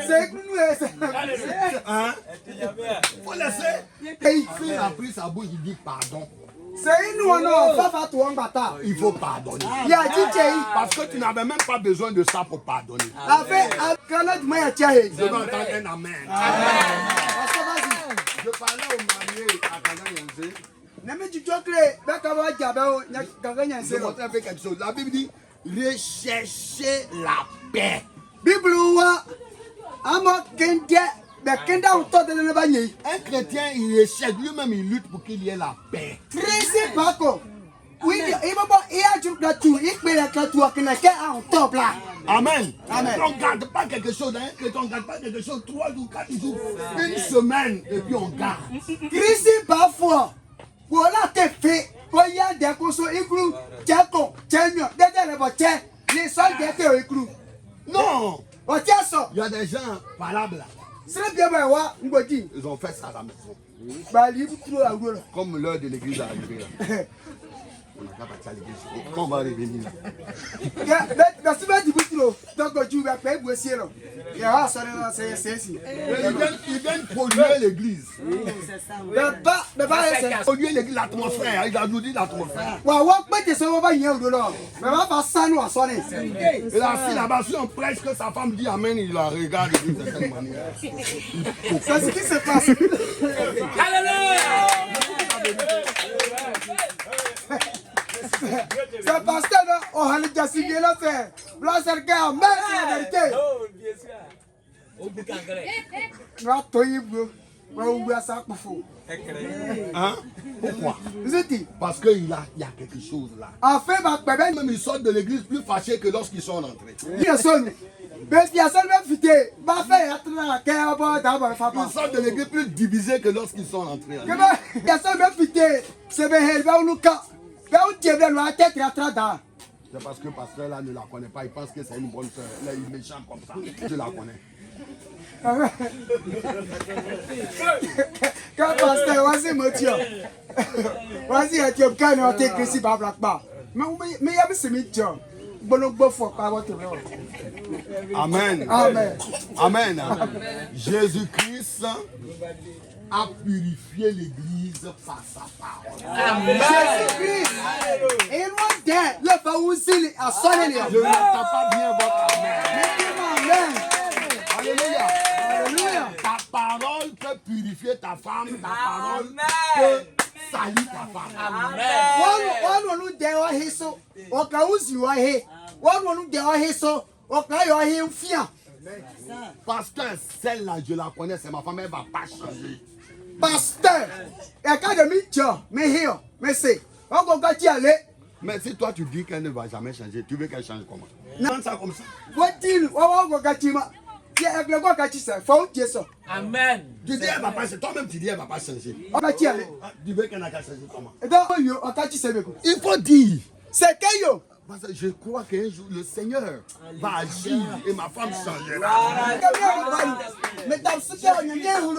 C'est nous, Hein? Faut laisser. Et il a pris sa bouche, il dit pardon. C'est nous, non, papa, toi, bata. Il faut pardonner. Il y a dit, Parce que tu n'avais même pas besoin de ça pour pardonner. avec Canada, moi, il y a Je vais entendre un amen. Je parlais au marié à Kaganyensé. Je montrais avec quelque chose. La Bible dit recherchez la paix. Bible, Un chrétien, il recherche, lui-même, il lutte pour qu'il y ait la paix. Amen. Amen. On ne garde pas quelque chose, hein? On ne garde pas quelque chose 3 jours, 4 jours, une semaine, et puis on garde. Christ parfois, voilà tes faits, quand il y a des consos, écrou, tiens, les soldats étaient écrou. Non, On tient ça. il y a des gens valables là. C'est bien, on dit. Ils ont fait ça à la maison. Bah, il faut trop la gueule. Comme l'heure de l'église est arrivée là. On n'a pas parti à l'église. Quand on va revenir là. Merci, mais du bout donc tu vas payer pour essayer. Et ah, ça, c'est ici. Ils viennent polluer l'église. Mais pas, c'est. Polluer l'église, l'atmosphère. Il a nous dit l'atmosphère. Ouais, pas de ça, on va y aller au delà. Mais va pas ça, nous, à sonner. Et là, si là-bas, si on prêche que sa femme dit amen, il la regarde d'une certaine manière. C'est ce qui se passe. C'est parce que on a déjà signé là, c'est Blaser Gare, mais c'est la vérité. Oh, bien sûr. Nous avons tout eu, on va ça pour fou. Hein? Pourquoi? Vous êtes dit, Parce qu'il y a quelque chose là. en fait, ma bébé, Même ils sortent de l'église plus fâchés que lorsqu'ils sont rentrés. il y a sonné. Mais il y a seulement fité, va faire être là, qu'elle va d'abord faire Ils sortent de l'église plus divisés que lorsqu'ils sont rentrés. il y a seulement fité, c'est bien, il va où nous cas. C'est parce que le pasteur là ne la connaît pas, il pense que c'est une bonne soeur. Là, il est méchant comme ça. Je la connais. Quand pasteur, vas-y, monsieur. Vas-y, tu as un homme qui est black bar. Mais il y a ce métier. Amen. Amen. Amen. Jésus-Christ a purifié l'église par sa parole. Jésus-Christ. Et moi, le faouzi a sonné. Je n'entends pas bien votre amen. Amen. Alléluia. Alléluia. Ta parole peut purifier ta femme. Ta parole peut salir ta femme. One will do our hisso, or Kausi, or he. One will do our hisso, or Kayo him fear. Pasteur, celle-là, je la connais, c'est ma femme, elle ne va pas changer. Pasteur, Academy, mais here, mais c'est. On va gâter aller. Mais si toi tu dis qu'elle ne va jamais changer, tu veux qu'elle change comment? Non, ça comme ça. What deal? On va gâter ma. Le gars gâter ça, faut dire ça. Amen. Tu dis elle va pas changer, toi-même tu dis elle va pas changer. On va gâter aller. Tu veux qu'elle n'a qu'à changer comment? Et donc, on gâter ça. Il faut dire. C'est Kayo. Parce que je crois qu'un jour le Seigneur va agir et ma femme changera. Mais dans ce cas, on est où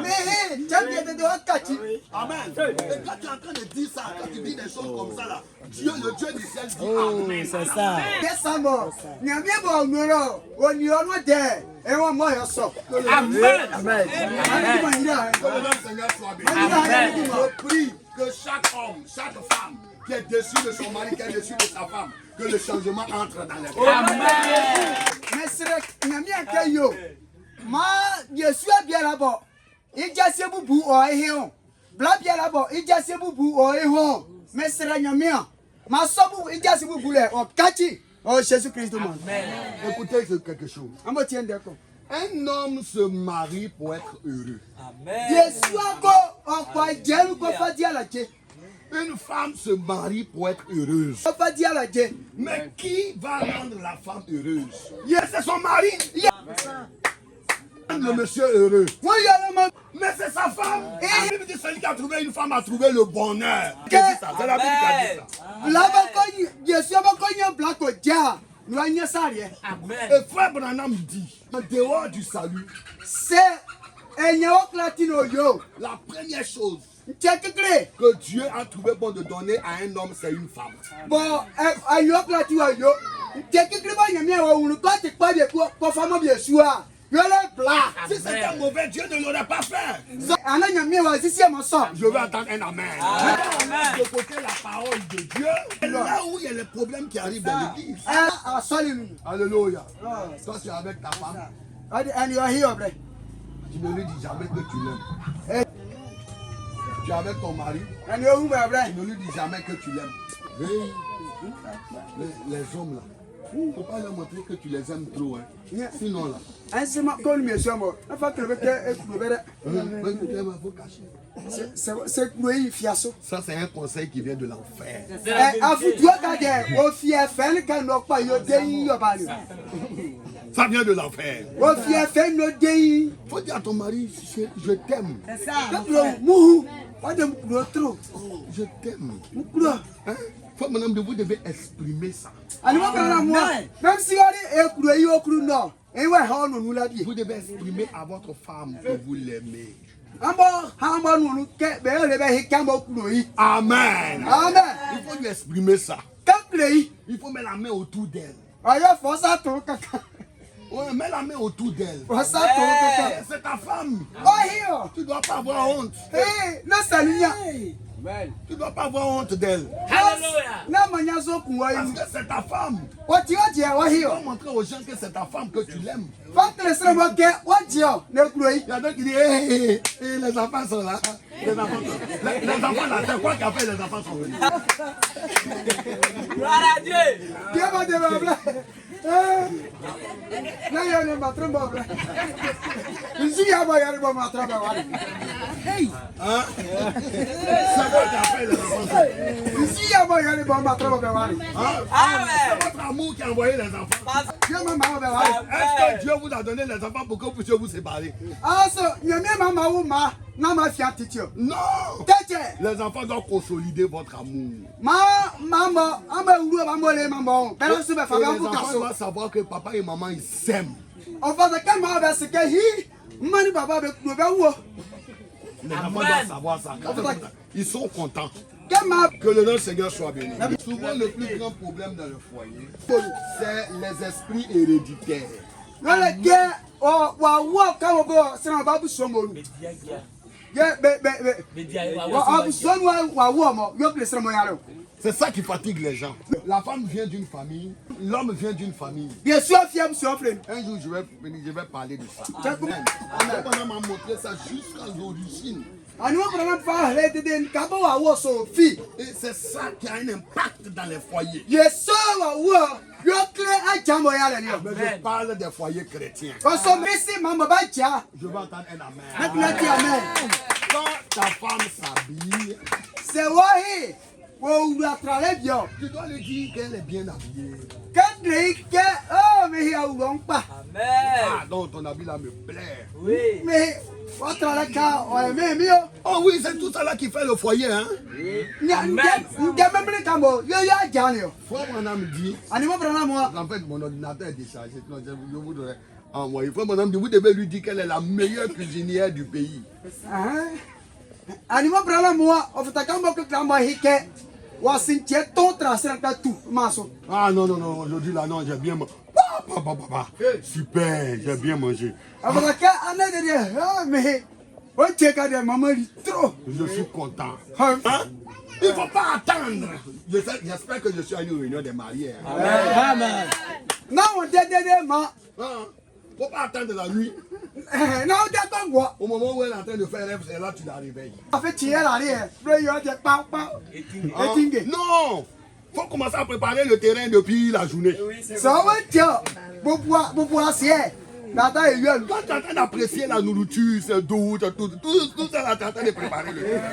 mais tu as de gâter. Amen. Et quand tu es en train de dire ça, quand tu dis des choses comme ça là, Dieu, le Dieu du ciel dit Amen. C'est ça. Décembre, il y a bien bon numéro, on y en a des, et on m'a ça. Amen. Amen. Que le nom du Seigneur soit béni. Je prie que chaque homme, chaque femme qui est déçu de son mari, qui est déçu de sa femme, que le changement entre dans les cœurs. Amen. Mais c'est il y a bien que yo. Ma, je suis bien là-bas. Il y a ce boubou au héon. Bla bien là-bas, il y a ce boubou au héon. Mais c'est la mienne. Ma soeur, il y a ce boubou là. Oh, Kati. Oh, Jésus-Christ de monde. Écoutez quelque chose. On me tient d'accord. Un homme se marie pour être heureux. Amen. Je suis encore en quoi Dieu nous peut dire la Dieu. Une femme se marie pour être heureuse. On peut dire la Dieu. Mais qui va rendre la femme heureuse? C'est son mari. Le monsieur heureux. Oui, il y a le monde. Mais c'est sa femme. La Bible dit celui qui a trouvé une femme a trouvé le bonheur. C'est la Bible qui a dit ça. Là-bas, je suis encore un black au dia. Nous avons ça rien. Amen. Et frère Branham dit, en dehors du salut, C'est un yaok latino yo. la première chose Check it. que Dieu a trouvé bon de donner à un homme, c'est une femme. Bon, un yaok latino yo. Check it. Il y a bien où nous pas te pas de pour femme bien sûr. Yo là mauvais Dieu ne l'aurait pas fait. Je Je vais attendre un amen. De côté la parole de Dieu, là où il y a les problèmes qui arrivent dans l'église. Alléluia. Toi, tu es avec ta femme. Tu ne lui dis jamais que tu l'aimes. Tu es avec ton mari. Tu ne lui dis jamais que tu l'aimes. Les hommes là, il ne faut pas leur montrer que tu les aimes trop. Hein. Sinon là, il faut cacher. Ça c'est un conseil qui vient de l'enfer. Ça vient de l'enfer. Il faut dire à ton mari, je t'aime. Je t'aime. Hein? Faut maintenant vous devez exprimer ça. Même si Vous devez exprimer à votre femme que vous l'aimez. Amen. Il faut lui exprimer ça. Il faut mettre la main autour d'elle. Ouais, mets la main autour d'elle. C'est ta femme. Tu ne dois pas avoir honte. Tu ne dois pas avoir honte d'elle. Alléluia. Parce que c'est ta femme. Tu dois montrer aux gens que c'est ta femme, que tu l'aimes. Il y a d'autres qui disent, hey, les enfants sont là. Les enfants là, c'est quoi qui a fait les enfants sont venus? Gloire à Dieu. Hein? C'est quoi qui a fait les enfants sont venus? C'est votre amour qui a envoyé les enfants. Est-ce que Dieu vous a donné les enfants pour que vous puissiez vous séparer? Non! Les enfants doivent consolider votre amour. Et les enfants doivent savoir que papa et maman ils s'aiment. Les enfants doivent savoir ça. Ils sont contents. Que le nom du Seigneur soit béni. Souvent le plus grand problème dans le foyer, c'est les esprits héréditaires. C'est ça qui fatigue les gens. La femme vient d'une famille, l'homme vient d'une famille. Un jour je vais parler de ça. Amen. On m'a montré ça jusqu'à l'origine. Et c'est ça qui a un impact dans les foyers. Mais je parle des foyers chrétiens. Je vais entendre un amen. Quand ta femme s'habille, tu dois lui dire qu'elle est bien habillée. Amen. Ah donc ton habit là me plaît. Oui. Oh oui, c'est tout ça là qui fait le foyer. Hein? Frère Branham dit, en fait mon ordinateur est déchargé, sinon je voudrais envoyer. Frère Branham dit, vous devez lui dire qu'elle est la meilleure cuisinière du pays. Ah non, non, non, aujourd'hui là, non, j'ai bien mangé. Super, j'ai bien mangé. Je suis content. Hein? Il ne faut pas attendre. J'espère que je suis à une réunion des mariés. Amen. Non, Il ne faut pas attendre la nuit. Au moment où elle est en train de faire rêve, c'est là que tu la réveilles. Non! Il faut commencer à préparer le terrain depuis la journée. Quand tu es en train d'apprécier la nourriture, c'est doux, tout ça là, tu es en train de préparer le terrain.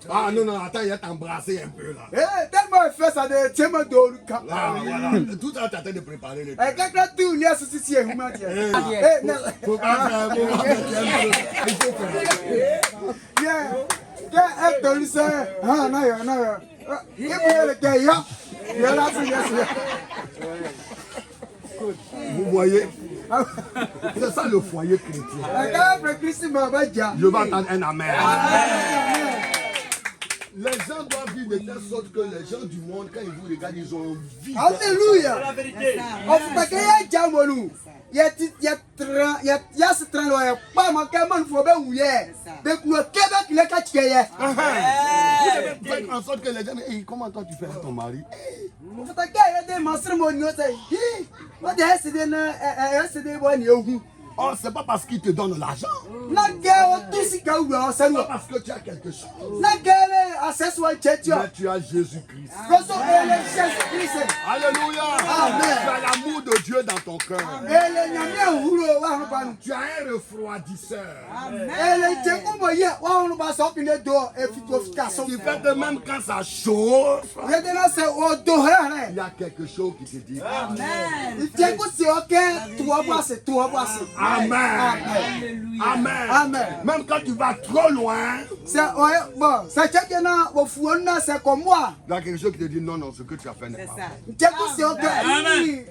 Ah non, non, attends, il a t'embrassé un peu là. Ah, voilà. Tout ça, tu es en train de préparer le terrain. Faut pas faire, il faut Vous voyez? C'est ça le foyer chrétien. Je vais attendre un amen. Les gens doivent vivre de telle sorte que les gens du monde, quand ils vous regardent, ils ont envie. Alléluia. La vérité. Of ta kaya jamonu. Ya se tran lo ya pa ma ka man fo be wuye. Be ku ke be kile ka chike Vous devez faire en sorte que les gens disent, hey, comment toi tu fais à ton mari? Of ta kaya de masre mo no say. Hi. What the hell de na de woni ogun. Oh, c'est pas parce qu'il te donne l'argent. Na ga o tu si ka wu o se C'est no. pas parce que tu as quelque chose. Na ga le access wa checho. Mais tu as Jésus-Christ. Koso ele Jesus Christ. Alléluia. Amen. Tu as l'amour de Dieu dans ton cœur. Ele nyame huro wa ho ba no. Tu as un refroidisseur. Ele je ko mo ye wa ho ba so pin do e fika so. Tu fais que même quand ça chauffe, Ye de na se o do he. il y a quelque chose qui te dit. Je ko si o ke tu o ba se. Amen. Amen. Amen. Même quand tu vas trop loin, C'est bon, ça check na au fuona c'est comme moi. il y a quelque chose qui te dit non, non, ce que tu as fait n'est pas bon. Je ko si o ke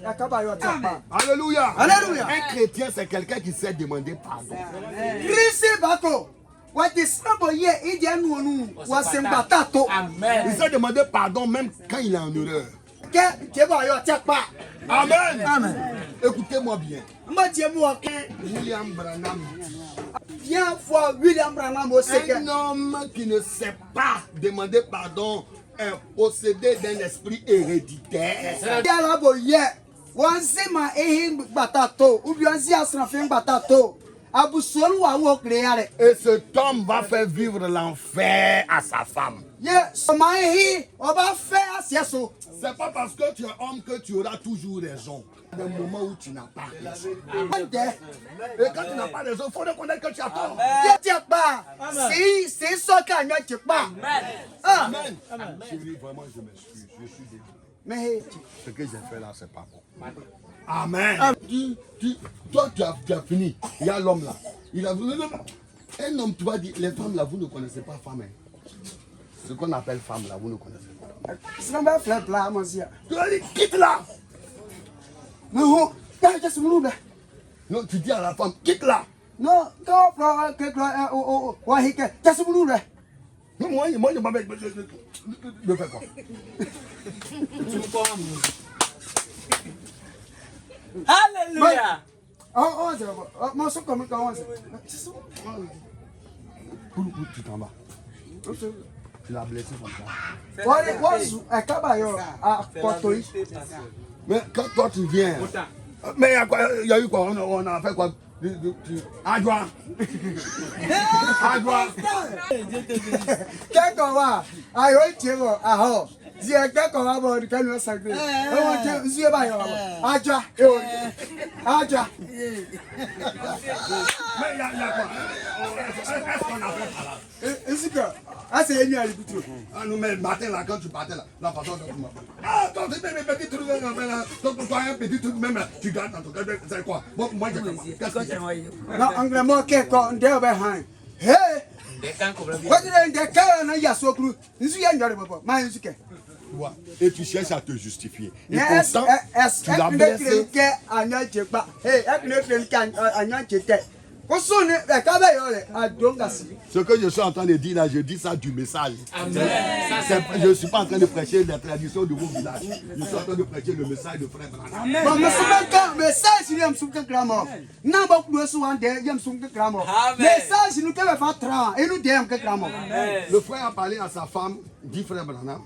akaba yo tapa. Alléluia. Alléluia. Un chrétien, c'est quelqu'un qui sait demander pardon. Christ bako. What is number ye idia nu wa se mbata to. Il sait demander pardon même quand il est en erreur. Ke ba yo tapa. Amen. Amen. Écoutez-moi bien. Mo je mu o ke William Branham, bien fois William Branham o se ke. un homme qui ne sait pas demander pardon est possédé d'un esprit héréditaire. Ya la bo ye. Wan se ma ehi gbata to. Ubi on si asran fe gbata to. Abusuolu wa wo kreare. Et cet homme va faire vivre l'enfer à sa femme. Ye so ma ehi oba fe asieso. C'est pas parce que tu es homme que tu auras toujours raison. Il y a des moments où tu n'as pas raison. Et quand tu n'as pas raison, il faut reconnaître que tu as tort. C'est ça qu'il y a. Amen. Chérie, vraiment, je m'excuse. Je suis désolé. Mais Ce que j'ai fait là, c'est pas bon. Amen. Toi, tu as fini. Il y a l'homme là. Il a voulu. Un homme, tu vas dire, les femmes là, vous ne connaissez pas femme. Ce qu'on appelle femme là, vous ne connaissez pas. c'est un peu flip là, mon Dieu. Tu vas dire, quitte là. Non, qu'est-ce que vous Non, tu dis à la femme, quitte là. non, quand on qu'est-ce que vous voulez? Non, moi, je m'appelle. Je fais quoi? Alléluia. Oh, moi, c'est comme comment c'est. Tu t'en vas. Tu l'as blessé comme ça. Mais quand toi tu viens. Mais il y a eu quoi? On a fait quoi? Adjoint. Adjoint. Quelqu'un va, aïe, tu vois, ah, dis quelqu'un va voir quel est le sacré. On dit, je vais y avoir. Adja, Adja. Mais il y a quoi? Est-ce qu'on a fait ça là? Est-ce que, ah, c'est une année plutôt. Ah, nous, mais le matin là, quand tu partais là, la façon dont tu m'appelles. Ah, toi, tu fais mes petits trucs là, toi, un petit truc même là, tu gardes dans ton cœur, c'est quoi? Bon, moi, j'ai fait quoi? Qu'est-ce que c'est? Non, anglais, moi, quelqu'un, on est behind. Hey! What did I get? I just so cool. This is your papa. My music. Et tu cherches à te justifier. Et Yes, pourtant, tu l'as blessé. Ce que je suis en train de dire là, je dis ça du message. Je ne suis pas en train de prêcher la tradition de vos villages. Je suis en train de prêcher le message de Frère Branham. Le frère a parlé à sa femme, dit Frère Branham.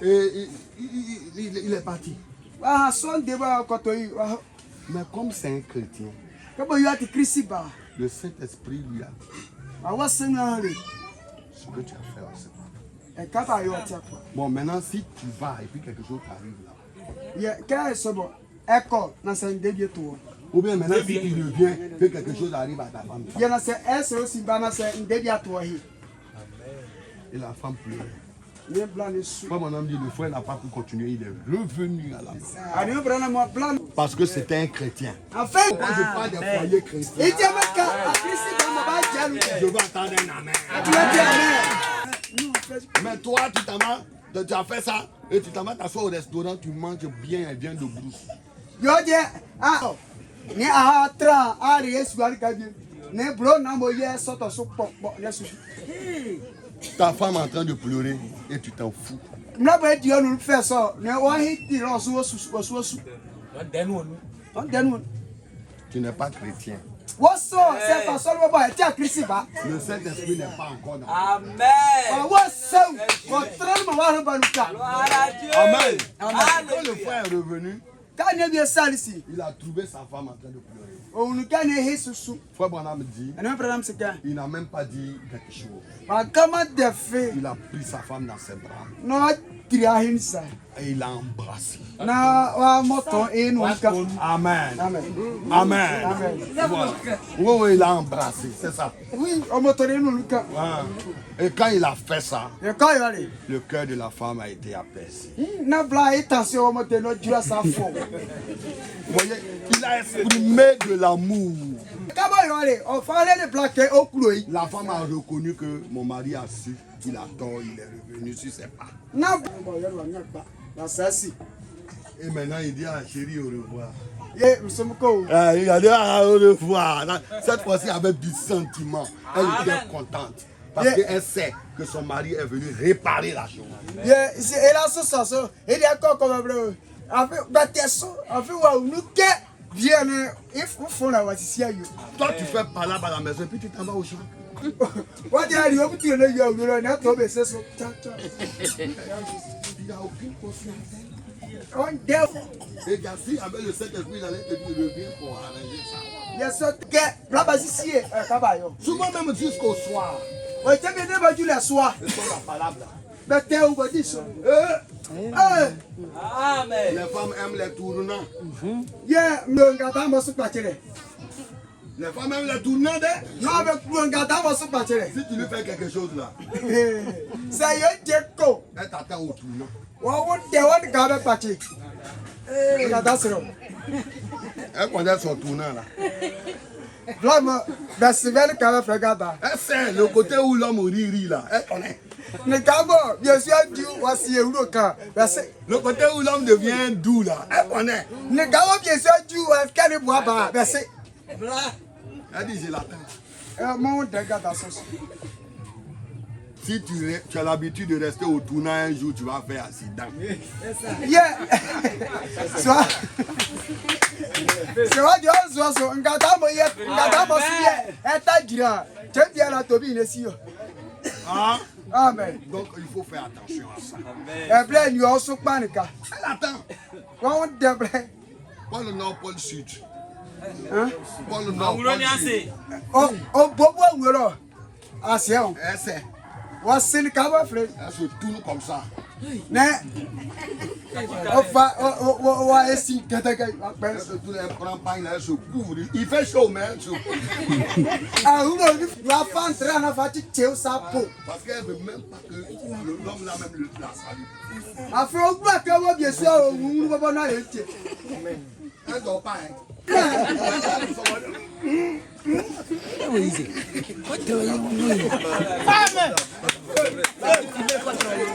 Et il est parti. Mais comme c'est un chrétien, le Saint-Esprit lui a dit ce que tu as fait, on sait pas. Bon, maintenant, si tu vas et puis quelque chose t'arrive là. Ou bien maintenant, si tu reviens, que quelque chose arrive à ta femme. Et la femme pleurait. Moi, mon homme dit, le frère n'a pas pu continuer, il est revenu à la maison. Parce que c'était un chrétien. Quand je parle des foyers chrétiens, je veux entendre un amen. Mais toi, tu as fait ça, et tu t'en vas t'asseoir au restaurant, tu manges bien et bien de brousse. Ne bro na moye soto so pok ne so. Ta femme est en train de pleurer et tu t'en fous. Na ba di onu fe so ne wa hiti ro so su. On denu. Tu n'es pas chrétien. What's so c'est pas seulement ba ti a Christ ba. Le Saint-Esprit n'est pas encore dans. Amen. What's so contrairement wa ro banuka. Gloire à Dieu. Amen. Quand le Alléluia. frère est revenu, Ka ne bi salisi. il a trouvé sa femme en train de pleurer. O nu ka ne he susu. Frère Branham dit, Ana Branham se ka. il n'a même pas dit quelque chose. Ba kama de fe. Il a pris sa femme dans ses bras No tiri ahinsa. et il l'a embrassée. Na wa moto enu ka. Amen. Amen. Amen. Amen. Voilà. Oui, il l'a embrassé, c'est ça. Oui, o moto enu ka. Ah. Et quand il a fait ça, E ka yo le. le cœur de la femme a été apaisé. Na bla attention o moto no jura sa fo. Vous voyez, il a exprimé de l'amour. Kaba yo le, o fa le bla ke o kulo yi. La femme a reconnu que mon mari a su qu'il a tort, il est revenu sur ses pas. Na bo yo wa nyakpa. Na sasi. Et maintenant, il dit à chérie, au revoir. Ye msumuko. Il a dit au revoir. Cette fois-ci, avec du sentiment, elle était contente. Parce qu'elle sait que son mari est venu réparer la chose. Ye si ela so. Ele akọ ko bro. Afi bateso, afi wa unuke. Viens if fo na wa sisi ayo. Toi, tu fais par là, à la maison, puis tu t'en vas au champ. Wa di ari obuti le yo ro na to be seso. Cha. Il n'y a aucune confiance. On dev. Et Gassi, avec le Saint-Esprit, il allait te dire, reviens pour arranger ça. Ye so ke bla ba sisi e kaba yo. Souvent même jusqu'au soir. O te be ne ba ju le soa. C'est ça la parole là. Bete u go di so. Amen. Les femmes aiment les tournants. Ye mlonga ta mo su pachire. Les femmes aiment les tournants. No be mlonga ta mo su pachire. Si tu lui fais quelque chose là, Say yo je ko. elle t'attend au tournant. Wo de wo ga be pachi. Ga da sero. Elle connaît son tournant là. Vraiment, ben c'est belle quand même regarde. Elle sait le côté où l'homme rit là. Elle connaît. Ne kabo, bien sûr Dieu voici euro kan. Ben c'est Le côté où l'homme devient doux là. Elle connaît. ne kabo bien sûr Dieu kan bois ba. Ben c'est Elle dit je l'attends. mon de gada sauce. Si tu as l'habitude de rester au tournant un jour, tu vas faire accident. Yeah. Soit c'est vrai Dieu so ngada mo si ye eta gira. Je bien la tobi ne si yo. Ah. Amen. Donc il faut faire attention à ça. E ble ni o so panika. Elle attend. Won de ble. Pas le nord, pas le sud. Hein? Pas le nord, pas le sud. O bobo wuro. Asion. Elle sait. Wa sin kabo frère. Elle se tourne comme ça. Ne wa esi keteke Elle se tourne, elle prend pas, elle se couvre. Il fait chaud, mais elle se couvre. ah uno ni wa fan tra na fa ti cheu sa po Parce qu'elle ne veut même pas que l'homme là même la salue. afi o gba ke wo bi so o wu bobo na le ti Elle dort pas, hein. What the hell?